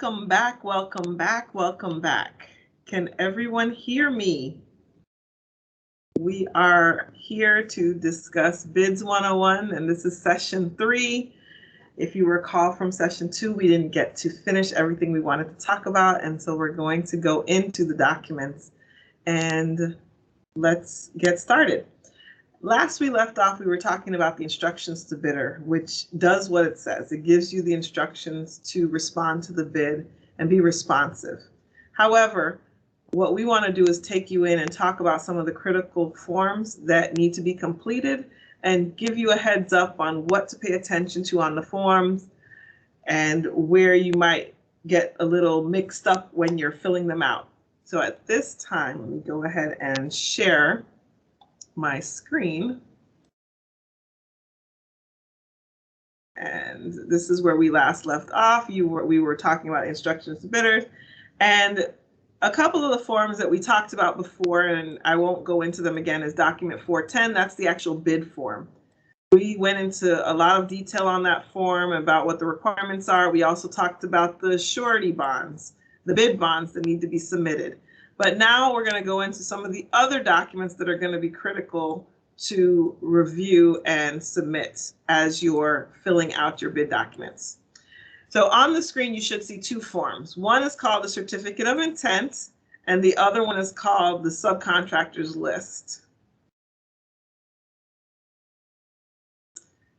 Welcome back, welcome back, welcome back. Can everyone hear me? We are here to discuss BIDS 101, and this is session 3. If you recall from session 2, we didn't get to finish everything we wanted to talk about, and so we're going to go into the documents and let's get started. Last we left off, we were talking about the instructions to bidder, which does what it says. It gives you the instructions to respond to the bid and be responsive. However, what we want to do is take you in and talk about some of the critical forms that need to be completed and give you a heads up on what to pay attention to on the forms and where you might get a little mixed up when you're filling them out. So at this time, let me go ahead and share my screen. And this is where we last left off. We were talking about instructions to bidders, and a couple of the forms that we talked about before, and I won't go into them again, is document 410. That's the actual bid form. We went into a lot of detail on that form about what the requirements are. We also talked about the surety bonds, the bid bonds that need to be submitted. But now we're going to go into some of the other documents that are going to be critical to review and submit as you're filling out your bid documents. So on the screen, you should see two forms. One is called the Certificate of Intent, and the other one is called the Subcontractors List.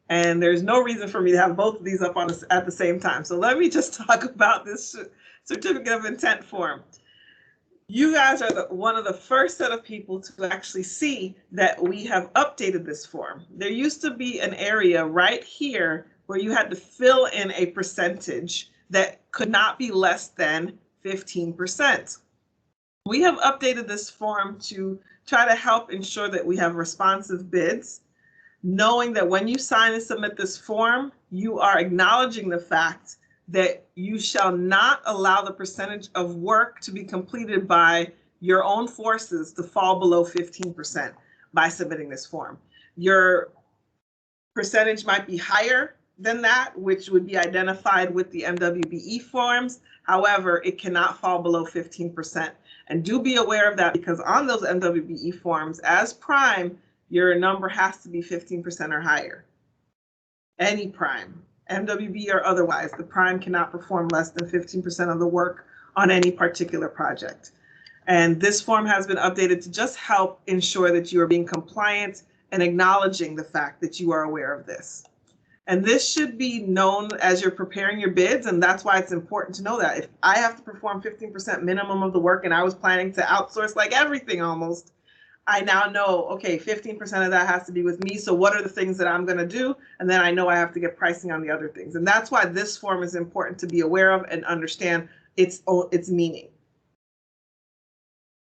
And there's no reason for me to have both of these up at the same time. So let me just talk about this Certificate of Intent form. You guys are one of the first set of people to actually see that we have updated this form. There used to be an area right here where you had to fill in a percentage that could not be less than 15%. We have updated this form to try to help ensure that we have responsive bids, knowing that when you sign and submit this form, you are acknowledging the fact that you shall not allow the percentage of work to be completed by your own forces to fall below 15% by submitting this form. Your percentage might be higher than that, which would be identified with the MWBE forms. However, it cannot fall below 15%. And do be aware of that, because on those MWBE forms, as prime, your number has to be 15% or higher. Any prime. MWB or otherwise, the prime cannot perform less than 15% of the work on any particular project. And this form has been updated to just help ensure that you are being compliant and acknowledging the fact that you are aware of this. And this should be known as you're preparing your bids, and that's why it's important to know that. If I have to perform 15% minimum of the work and I was planning to outsource like everything almost, I now know, okay, 15% of that has to be with me. So what are the things that I'm going to do? And then I know I have to get pricing on the other things. And that's why this form is important to be aware of and understand its meaning.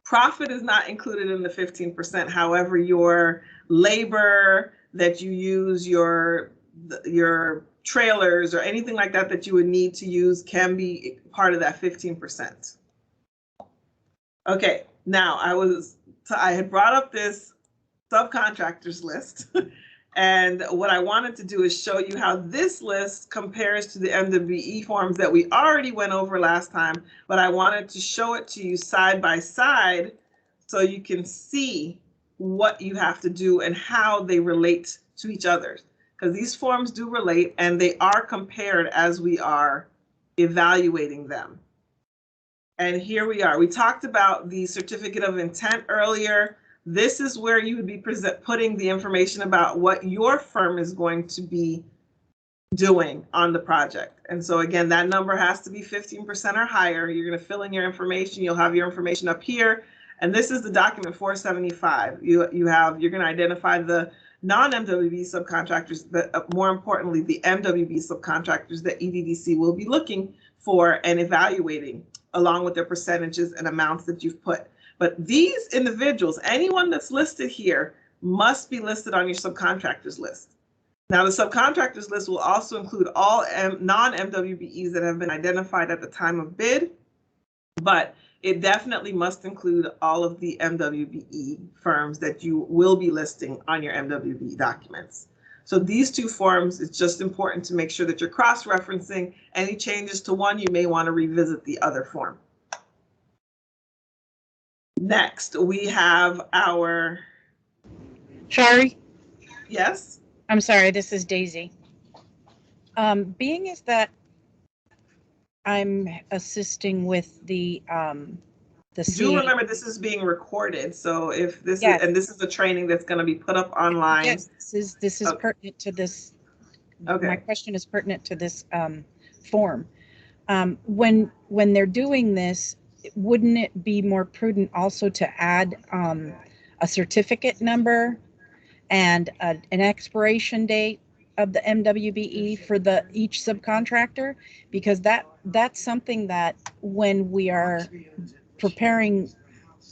Profit is not included in the 15%. However, your labor that you use, your trailers or anything like that that you would need to use can be part of that 15%. Okay, now I had brought up this subcontractors list, and what I wanted to do is show you how this list compares to the MWBE forms that we already went over last time, but I wanted to show it to you side by side so you can see what you have to do and how they relate to each other, because these forms do relate and they are compared as we are evaluating them. And here we are. We talked about the Certificate of Intent earlier. This is where you would be putting the information about what your firm is going to be doing on the project. And so again, that number has to be 15% or higher. You're going to fill in your information. You'll have your information up here. And this is the document 475. You're going to identify the non-MWB subcontractors, but more importantly, the MWB subcontractors that EDDC will be looking for and evaluating, along with their percentages and amounts that you've put. But these individuals, anyone that's listed here, must be listed on your subcontractors list. Now, the subcontractors list will also include all non-MWBEs that have been identified at the time of bid, but it definitely must include all of the MWBE firms that you will be listing on your MWBE documents. So these two forms, it's just important to make sure that you're cross-referencing. Any changes to one, you may want to revisit the other form. Next, we have our... Shari? Yes? I'm sorry, this is Daisy. Being is that I'm assisting with the Do remember this is being recorded, so if this Yes. is, and this is a training that's going to be put up online. Yes, this is Okay. pertinent to this. Okay. My question is pertinent to this form. When they're doing this, wouldn't it be more prudent also to add a certificate number and an expiration date of the MWBE for each subcontractor? Because that's something that when we are preparing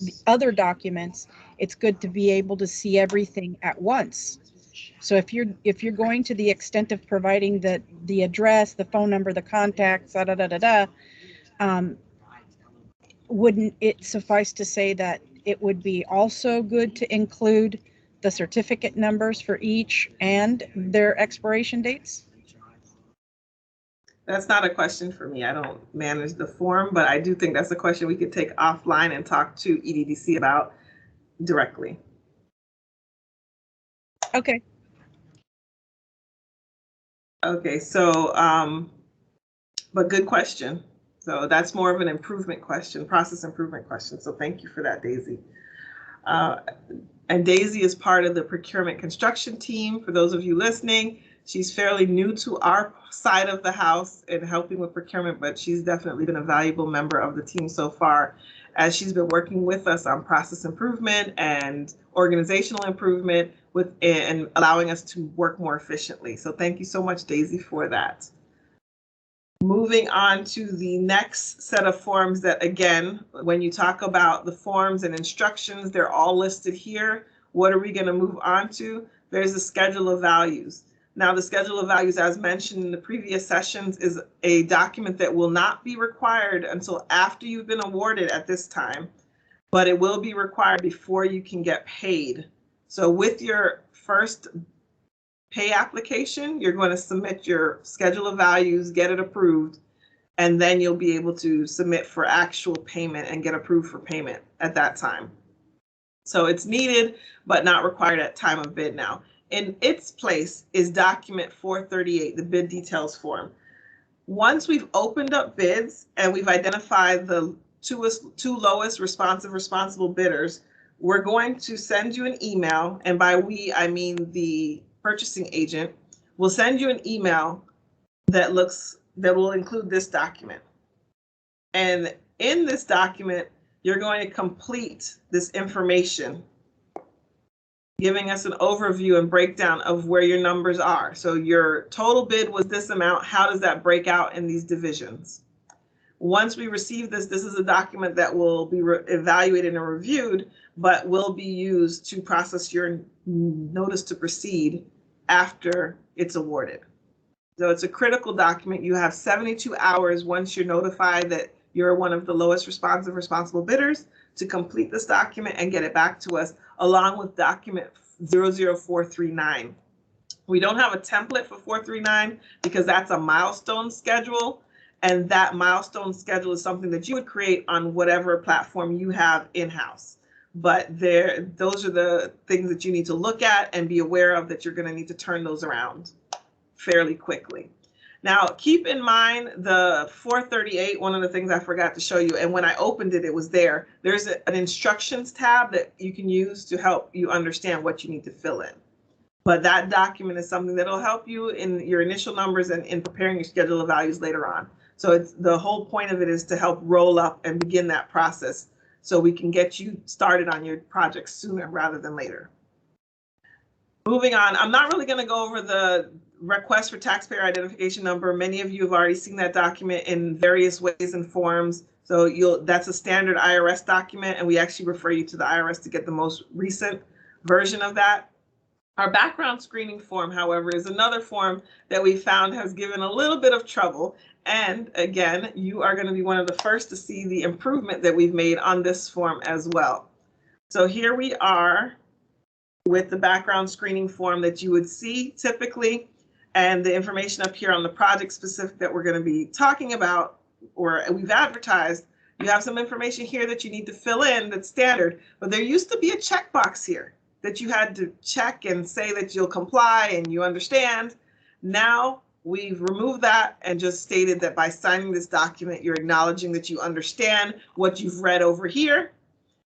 the other documents, it's good to be able to see everything at once. So if you're going to the extent of providing the address, the phone number, the contacts, wouldn't it suffice to say that it would be also good to include the certificate numbers for each and their expiration dates? That's not a question for me. I don't manage the form, but I do think that's a question we could take offline and talk to EDDC about directly. Okay. Okay, so, but good question. So that's more of an improvement question, process improvement question. So thank you for that, Daisy. And Daisy is part of the procurement construction team. For those of you listening, she's fairly new to our side of the house in helping with procurement, but she's definitely been a valuable member of the team so far, as she's been working with us on process improvement and organizational improvement and allowing us to work more efficiently. So thank you so much, Daisy, for that. Moving on to the next set of forms that, again, when you talk about the forms and instructions, they're all listed here. What are we going to move on to? There's the schedule of values. Now, the schedule of values, as mentioned in the previous sessions, is a document that will not be required until after you've been awarded at this time, but it will be required before you can get paid. So with your first pay application, you're going to submit your schedule of values, get it approved, and then you'll be able to submit for actual payment and get approved for payment at that time. So it's needed, but not required at time of bid now. In its place is document 438, the bid details form. Once we've opened up bids and we've identified the two lowest responsible bidders, we're going to send you an email, and by we, I mean the purchasing agent will send you an email that will include this document. And in this document, you're going to complete this information, giving us an overview and breakdown of where your numbers are. So your total bid was this amount. How does that break out in these divisions? Once we receive this, this is a document that will be evaluated and reviewed, but will be used to process your notice to proceed after it's awarded. So it's a critical document. You have 72 hours once you're notified that you're one of the lowest responsible bidders to complete this document and get it back to us, along with document 00439. We don't have a template for 439 because that's a milestone schedule. And that milestone schedule is something that you would create on whatever platform you have in-house. But those are the things that you need to look at and be aware of, that you're going to need to turn those around fairly quickly. Now, keep in mind the 438, one of the things I forgot to show you, and when I opened it, it was there. There's an instructions tab that you can use to help you understand what you need to fill in. But that document is something that'll help you in your initial numbers and in preparing your schedule of values later on. So the whole point of it is to help roll up and begin that process so we can get you started on your project sooner rather than later. Moving on, I'm not really going to go over the request for taxpayer identification number. Many of you have already seen that document in various ways and forms. So that's a standard IRS document, and we actually refer you to the IRS to get the most recent version of that. Our background screening form, however, is another form that we found has given a little bit of trouble. And again, you are going to be one of the first to see the improvement that we've made on this form as well. So here we are with the background screening form that you would see typically, and the information up here on the project specific that we're going to be talking about, or we've advertised. You have some information here that you need to fill in that's standard, but there used to be a checkbox here that you had to check and say that you'll comply and you understand. Now we've removed that and just stated that by signing this document, you're acknowledging that you understand what you've read over here,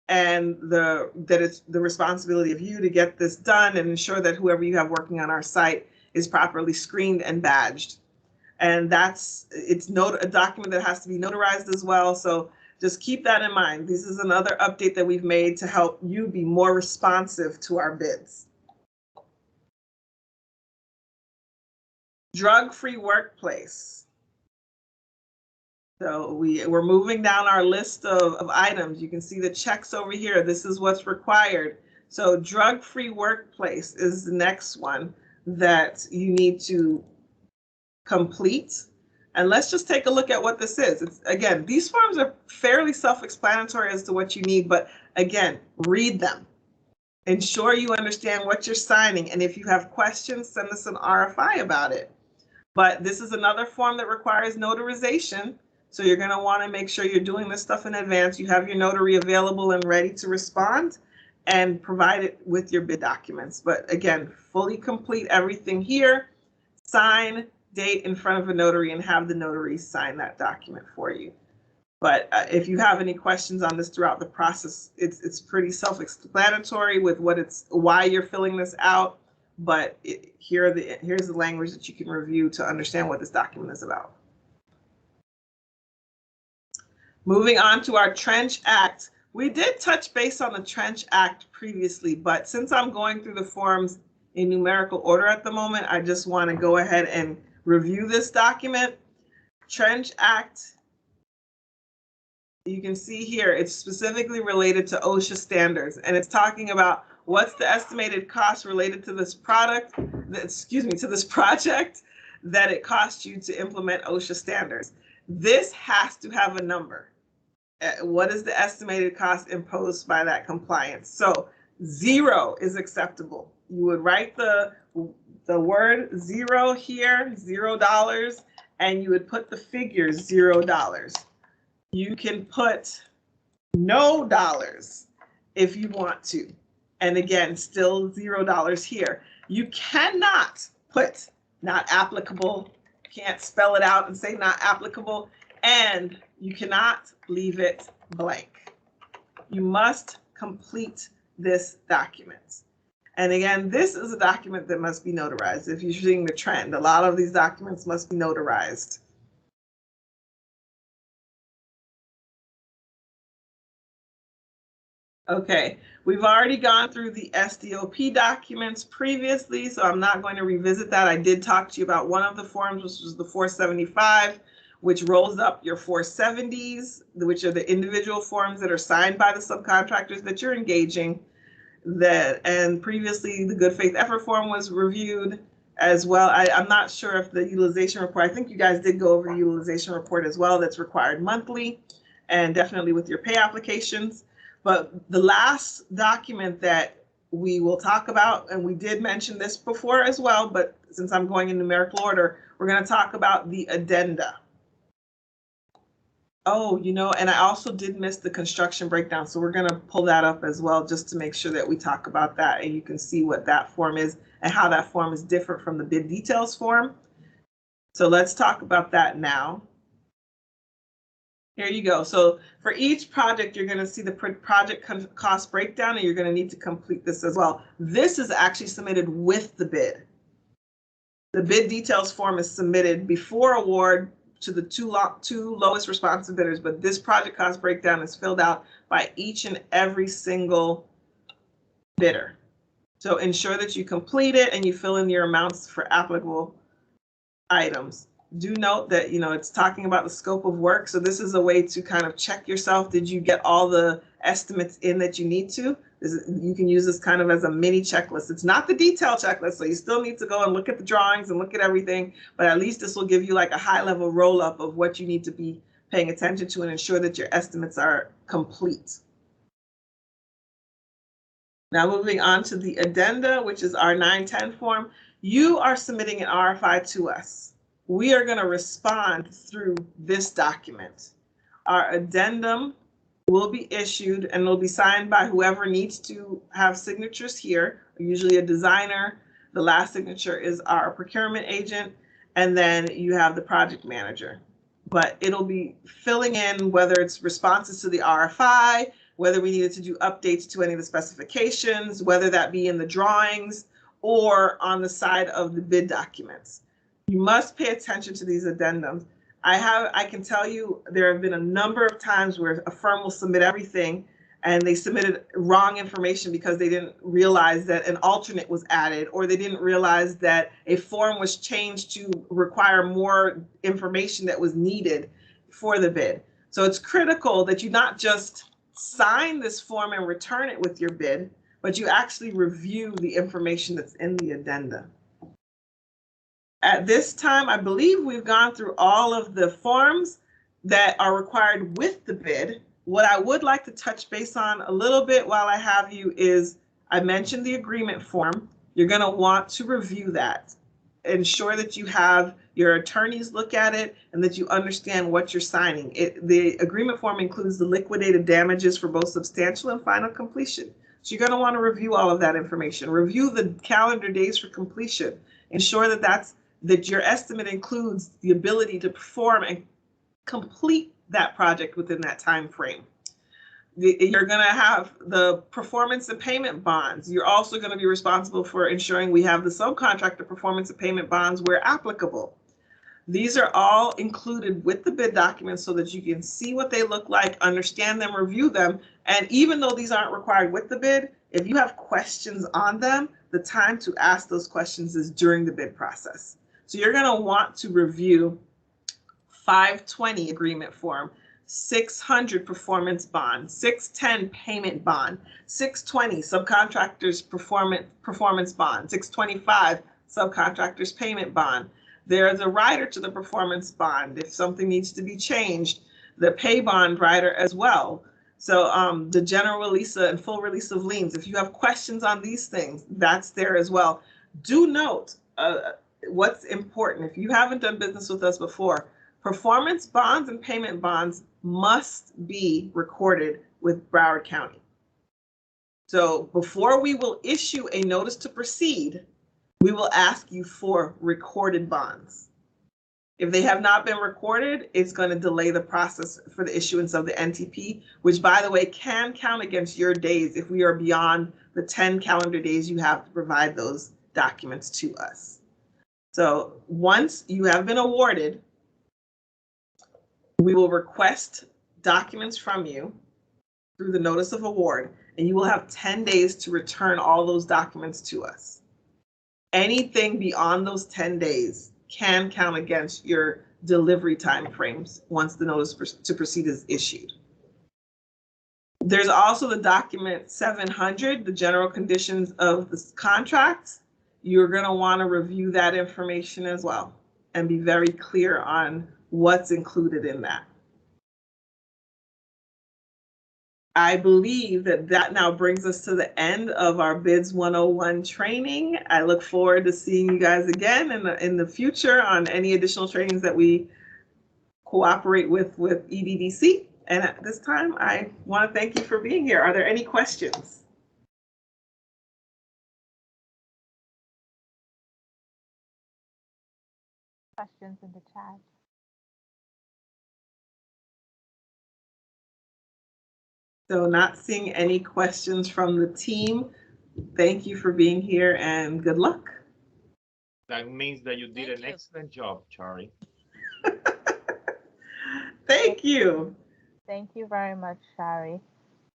and that it's the responsibility of you to get this done and ensure that whoever you have working on our site is properly screened and badged. And it's a document that has to be notarized as well. So just keep that in mind. This is another update that we've made to help you be more responsive to our bids. Drug-free workplace. So we're moving down our list of items. You can see the checks over here. This is what's required. So drug-free workplace is the next one that you need to complete. And let's just take a look at what this is. Again, these forms are fairly self-explanatory as to what you need, but again, read them. Ensure you understand what you're signing. And if you have questions, send us an RFI about it. But this is another form that requires notarization. So you're going to want to make sure you're doing this stuff in advance. You have your notary available and ready to respond, and provide it with your bid documents. But again, fully complete everything here, sign, date in front of a notary, and have the notary sign that document for you. But if you have any questions on this throughout the process, it's pretty self-explanatory with why you're filling this out. But here's the language that you can review to understand what this document is about. Moving on to our Trench Act. We did touch base on the Trench Act previously, but since I'm going through the forms in numerical order at the moment, I just want to go ahead and review this document. Trench Act, you can see here, it's specifically related to OSHA standards, and it's talking about what's the estimated cost related to this project that it costs you to implement OSHA standards. This has to have a number. What is the estimated cost imposed by that compliance? So 0 is acceptable. You would write the word 0 here, $0, and you would put the figure $0. You can put no dollars if you want to. And again, still $0 here. You cannot put not applicable, can't spell it out and say not applicable, and you cannot leave it blank. You must complete this document. And again, this is a document that must be notarized. If you're seeing the trend, a lot of these documents must be notarized. Okay, we've already gone through the SDOP documents previously, so I'm not going to revisit that. I did talk to you about one of the forms, which was the 475, which rolls up your 470s, which are the individual forms that are signed by the subcontractors that you're engaging. And previously, the good faith effort form was reviewed as well. I'm not sure if the utilization report, I think you guys did go over the utilization report as well. That's required monthly, and definitely with your pay applications. But the last document that we will talk about, and we did mention this before as well, but since I'm going in numerical order, we're going to talk about the addenda. Oh, and I also did miss the construction breakdown, so we're going to pull that up as well just to make sure that we talk about that and you can see what that form is and how that form is different from the bid details form. So let's talk about that now. Here you go. So for each project, you're going to see the project cost breakdown, and you're going to need to complete this as well. This is actually submitted with the bid. The bid details form is submitted before award to the two lowest responsive bidders, but this project cost breakdown is filled out by each and every single bidder. So ensure that you complete it and you fill in your amounts for applicable items. Do note that, it's talking about the scope of work. So this is a way to kind of check yourself. Did you get all the estimates in that you need to? You can use this kind of as a mini checklist. It's not the detailed checklist, so you still need to go and look at the drawings and look at everything, but at least this will give you like a high level roll up of what you need to be paying attention to and ensure that your estimates are complete. Now moving on to the addenda, which is our 910 form, you are submitting an RFI to us. We are going to respond through this document. Our addendum will be issued and will be signed by whoever needs to have signatures here, usually a designer. The last signature is our procurement agent, and then you have the project manager. But it'll be filling in whether it's responses to the RFI, whether we needed to do updates to any of the specifications, whether that be in the drawings or on the side of the bid documents. You must pay attention to these addendums. I can tell you there have been a number of times where a firm will submit everything and they submitted wrong information because they didn't realize that an alternate was added, or they didn't realize that a form was changed to require more information that was needed for the bid. So it's critical that you not just sign this form and return it with your bid, but you actually review the information that's in the addenda. At this time, I believe we've gone through all of the forms that are required with the bid. What I would like to touch base on a little bit while I have you is, I mentioned the agreement form. You're going to want to review that. Ensure that you have your attorneys look at it and that you understand what you're signing. The agreement form includes the liquidated damages for both substantial and final completion. So you're going to want to review all of that information. Review the calendar days for completion. Ensure that your estimate includes the ability to perform and complete that project within that time frame. You're going to have the performance and payment bonds. You're also going to be responsible for ensuring we have the subcontractor performance and payment bonds where applicable. These are all included with the bid documents so that you can see what they look like, understand them, review them. And even though these aren't required with the bid, if you have questions on them, the time to ask those questions is during the bid process. So you're going to want to review 520 agreement form, 600 performance bond, 610 payment bond, 620 subcontractors performance bond, 625 subcontractors payment bond. There's a rider to the performance bond if something needs to be changed, the pay bond rider as well. So the general release and full release of liens, if you have questions on these things, that's there as well. Do note what's important. If you haven't done business with us before, performance bonds and payment bonds must be recorded with Broward County. So before we will issue a notice to proceed, we will ask you for recorded bonds. If they have not been recorded, it's going to delay the process for the issuance of the NTP, which, by the way, can count against your days if we are beyond the 10 calendar days you have to provide those documents to us. So once you have been awarded, we will request documents from you through the notice of award, and you will have 10 days to return all those documents to us. Anything beyond those 10 days can count against your delivery time frames once the notice to proceed is issued. There's also the document 700, the general conditions of the contract. You're going to want to review that information as well and be very clear on what's included in that. I believe that now brings us to the end of our BIDS 101 training. I look forward to seeing you guys again in the future on any additional trainings that we cooperate with EDDC. And at this time, I want to thank you for being here. Are there any questions? Questions in the chat. So not seeing any questions from the team. Thank you for being here and good luck. That means that you did an excellent job, Charlie. Thank you. Thank you very much, Shari.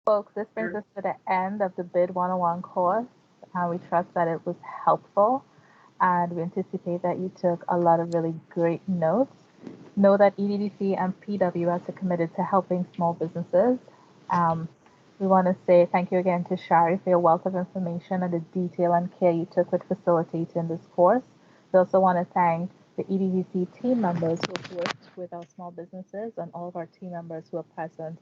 Folks, this brings us to the end of the BID 101 course. We trust that it was helpful, and we anticipate that you took a lot of really great notes. Know that EDDC and PWS are committed to helping small businesses. We want to say thank you again to Shari for your wealth of information and the detail and care you took with facilitating this course. We also want to thank the EDDC team members who have worked with our small businesses and all of our team members who are present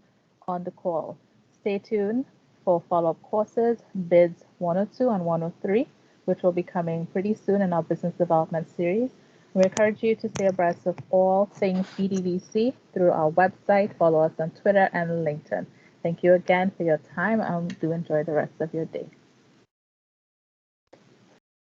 on the call. Stay tuned for follow-up courses, BIDS 102 and 103, which will be coming pretty soon in our business development series. We encourage you to stay abreast of all things EDVC through our website. Follow us on Twitter and LinkedIn. Thank you again for your time, and do enjoy the rest of your day.